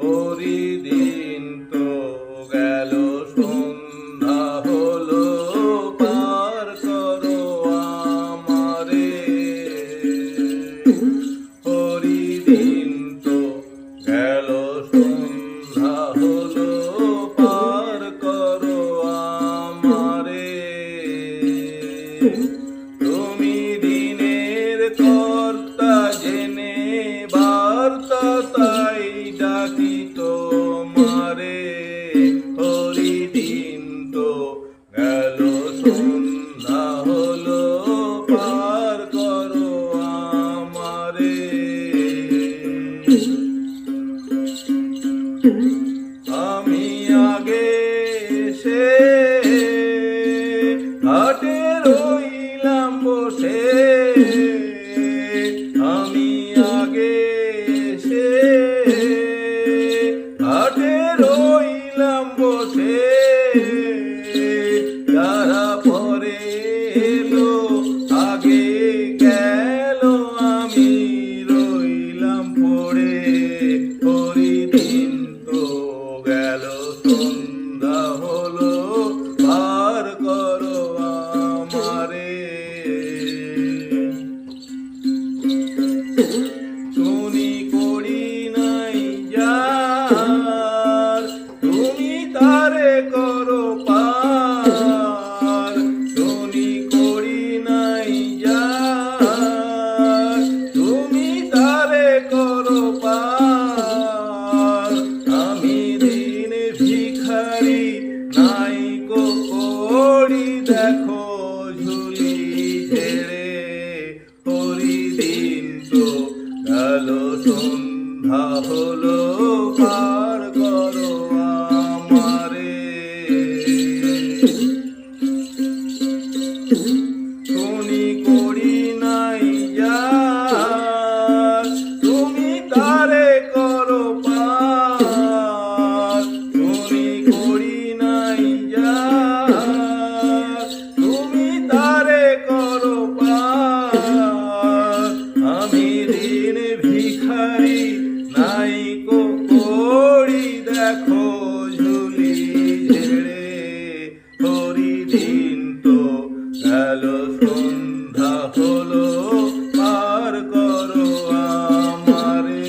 হরিদিন তো গেল, সন্ধ্যা হলো, পার করো আমারে। হরিদিন তো গেল, সন্ধ্যা হলো, পার করো আমারে। তুমি দিনের কর্তা জেনে বার্তা তাই ডাকি তোমারে। হরিদিন তো গেল, সন্ধ্যা হলো, পার করো আমারে। আমি আগে সে ঘাটে রইলাম বসে, আমি আগে সে ঘাটে রইলাম বসে। যারা পরে এলো আগে গেল, আমি রইলাম পড়ে। হরিদিন তো গেল, সন্ধ্যা হলো, পার করো আমারে। শুনি করি নাই যার, তুমি তারে করো পার। শুনি করি নাই যার, তুমি তারে করো পার। আমি দিন ভিখারি নাই করি, দেখো ঝুলি ঝেড়ে। হরিদিন তো গেল, সন্ধ্যা হলো, পার করো আমারে। শুনি করি নাই যার, তুমি তারে করো পার। শুনি করি নাই যার, তুমি তারে করো পার। আমি দিন ভিখারি নাই করি, দেখো ঝুলি ঝেড়ে। হরিদিন তো গেল, সন্ধ্যা হলো, পার করো আমারে।